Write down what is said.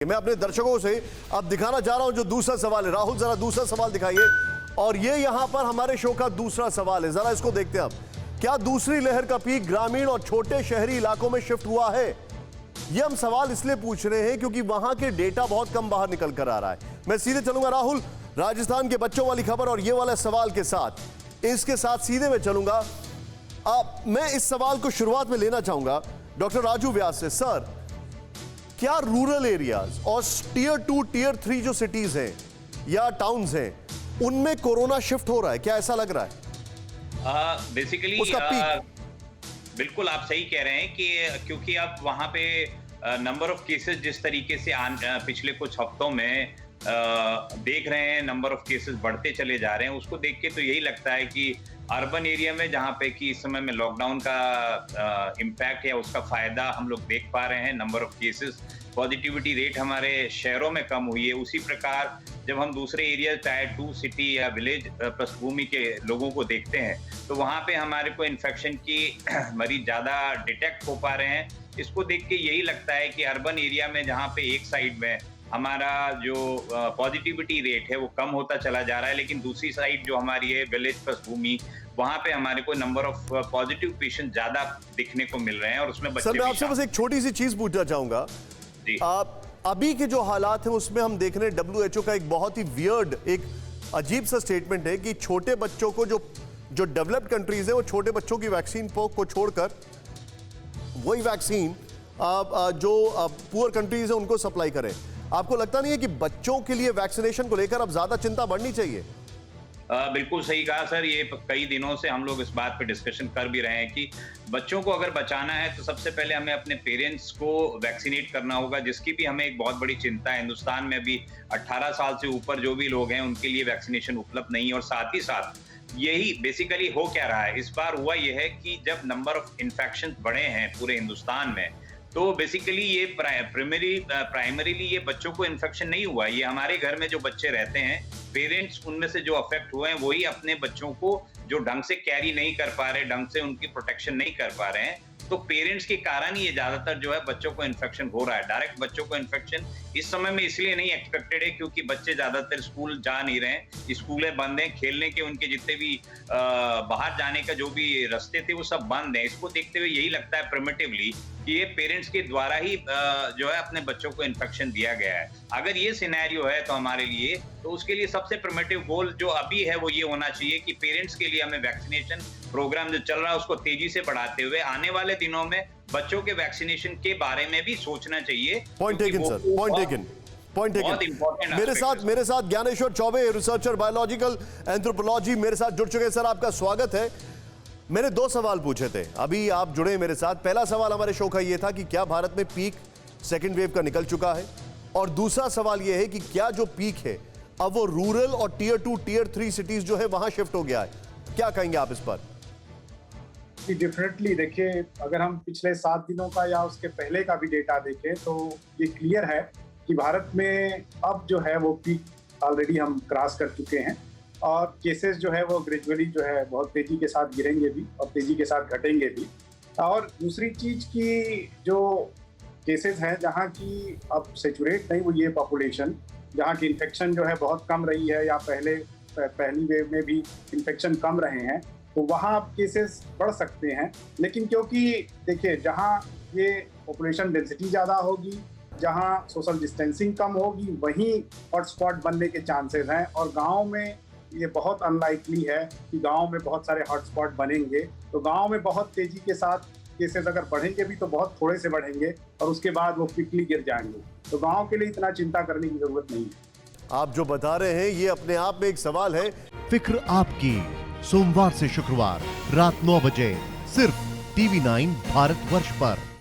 मैं अपने दर्शकों से अब दिखाना चाह रहा हूं जो दूसरा सवाल है। राहुल जरा दूसरा सवाल दिखाइए। और ये यहां पर हमारे शो का दूसरा सवाल है, जरा इसको देखते हैं अब। क्या दूसरी लहर का पीक ग्रामीण और छोटे शहरी इलाकों में शिफ्ट हुआ है? ये हम सवाल इसलिए पूछ रहे हैं क्योंकि वहां के डेटा बहुत कम बाहर निकल कर आ रहा है। मैं सीधे चलूंगा राहुल, राजस्थान के बच्चों वाली खबर और ये वाला सवाल के साथ, इसके साथ सीधे मैं चलूंगा। मैं इस सवाल को शुरुआत में लेना चाहूंगा डॉक्टर राजू व्यास से। सर, क्या रूरल एरियाज और टीयर 2 टीयर 3 जो सिटीज हैं या टाउन्स हैं, उनमें कोरोना शिफ्ट हो रहा है? क्या ऐसा लग रहा है बेसिकली बिल्कुल आप सही कह रहे हैं कि क्योंकि अब वहां पे नंबर ऑफ केसेस जिस तरीके से पिछले कुछ हफ्तों में देख रहे हैं, नंबर ऑफ केसेस बढ़ते चले जा रहे हैं, उसको देख के तो यही लगता है कि अर्बन एरिया में जहां पे कि इस समय में लॉकडाउन का इम्पैक्ट या उसका फायदा हम लोग देख पा रहे हैं। Number of cases, positivity rate हमारे शहरों में कम हुई है। उसी प्रकार जब हम दूसरे एरिया टायर 2 सिटी या विलेज पृष्ठभूमि के लोगों को देखते हैं तो वहां पे हमारे को इन्फेक्शन की मरीज ज्यादा डिटेक्ट हो पा रहे हैं। इसको देख के यही लगता है कि अर्बन एरिया में जहाँ पे एक साइड में हमारा जो पॉजिटिविटी रेट है वो कम होता चला जा रहा है, लेकिन दूसरी साइड जो हमारी है विलेज पृष्ठभूमि, वहां पे हमारे को नंबर ऑफ पॉजिटिव पेशेंट ज्यादा दिखने को मिल रहे हैं और उसमें बच्चे। सर, मैं आपसे बस एक छोटी सी चीज पूछना चाहूंगा। अभी के जो हालात हैं उसमें हम देख रहे हैं WHO का एक बहुत ही वियर्ड, एक अजीब सा स्टेटमेंट है कि छोटे बच्चों को जो डेवलप्ड कंट्रीज है वो छोटे बच्चों की वैक्सीन को छोड़कर वही वैक्सीन जो पुअर कंट्रीज है उनको सप्लाई करें। आपको लगता नहीं है कि बच्चों के लिए वैक्सीनेशन को लेकर अब ज्यादा चिंता बढ़नी चाहिए? बिल्कुल सही कहा सर। ये कई दिनों से हम लोग इस बात पे डिस्कशन कर भी रहे हैं कि बच्चों को अगर बचाना है तो सबसे पहले हमें अपने पेरेंट्स को वैक्सीनेट करना होगा, जिसकी भी हमें एक बहुत बड़ी चिंता है। हिंदुस्तान में अभी 18 साल से ऊपर जो भी लोग हैं उनके लिए वैक्सीनेशन उपलब्ध नहीं है। और साथ ही साथ यही बेसिकली हो क्या रहा है, इस बार हुआ यह है कि जब नंबर ऑफ इन्फेक्शन बढ़े हैं पूरे हिंदुस्तान में, तो बेसिकली ये प्राइमरीली ये बच्चों को इन्फेक्शन नहीं हुआ। ये हमारे घर में जो बच्चे रहते हैं, पेरेंट्स उनमें से जो अफेक्ट हुए हैं वही अपने बच्चों को जो ढंग से कैरी नहीं कर पा रहे, ढंग से उनकी प्रोटेक्शन नहीं कर पा रहे हैं, तो पेरेंट्स के कारण ही ये ज्यादातर जो है बच्चों को इन्फेक्शन हो रहा है। डायरेक्ट बच्चों को इन्फेक्शन इस समय में इसलिए नहीं एक्सपेक्टेड है क्योंकि बच्चे ज्यादातर स्कूल जा नहीं रहे हैं, स्कूलें बंद हैं, खेलने के उनके जितने भी बाहर जाने का जो भी रास्ते थे वो सब बंद हैं। इसको देखते हुए यही लगता है प्रिमिटिवली कि ये पेरेंट्स के द्वारा ही जो है अपने बच्चों को इन्फेक्शन दिया गया है। अगर ये सिनेरियो है तो हमारे लिए, तो उसके लिए सबसे प्रिमिटिव गोल जो अभी है वो ये होना चाहिए कि पेरेंट्स के लिए हमें वैक्सीनेशन प्रोग्राम जो चल रहा है उसको तेजी से बढ़ाते हुए आने वाले दिनों में बच्चों के वैक्सीनेशन के बारे में भी सोचना चाहिए। Point taken sir, point taken. मेरे साथ Dnyaneshwar Choubey, researcher biological anthropology, मेरे साथ जुड़ चुके हैं। सर, आपका स्वागत है। मैंने 2 सवाल पूछे थे, अभी आप जुड़े मेरे साथ। पहला सवाल हमारे शो का ये था कि क्या भारत में पीक सेकेंड वेव का निकल चुका है, और दूसरा सवाल ये है कि क्या जो पीक है अब वो रूरल और टीयर 2 टीयर 3 सिटीज जो है वहां शिफ्ट हो गया है? क्या कहेंगे आप इस पर? डेफिनेटली देखिए, अगर हम पिछले 7 दिनों का या उसके पहले का भी डेटा देखें तो ये क्लियर है कि भारत में अब जो है वो पीक ऑलरेडी हम क्रॉस कर चुके हैं और केसेस जो है वो ग्रेजुअली जो है बहुत तेजी के साथ गिरेंगे भी और तेजी के साथ घटेंगे भी। और दूसरी चीज की जो केसेस हैं जहाँ की अब सेचुरेट नहीं हुई है पॉपुलेशन, जहाँ की इन्फेक्शन जो है बहुत कम रही है या पहली वेव में भी इन्फेक्शन कम रहे हैं, तो वहाँ अब केसेस बढ़ सकते हैं। लेकिन क्योंकि देखिए, जहाँ ये पॉपुलेशन डेंसिटी ज़्यादा होगी, जहाँ सोशल डिस्टेंसिंग कम होगी, वहीं हॉटस्पॉट बनने के चांसेस हैं। और गांव में ये बहुत अनलाइकली है कि गांव में बहुत सारे हॉटस्पॉट बनेंगे। तो गांव में बहुत तेजी के साथ केसेस अगर बढ़ेंगे भी तो बहुत थोड़े से बढ़ेंगे और उसके बाद वो क्विकली गिर जाएंगे। तो गांव के लिए इतना चिंता करने की जरूरत नहीं है। आप जो बता रहे हैं ये अपने आप में एक सवाल है। फिक्र आपकी, सोमवार से शुक्रवार रात 9 बजे सिर्फ TV9 भारतवर्ष पर।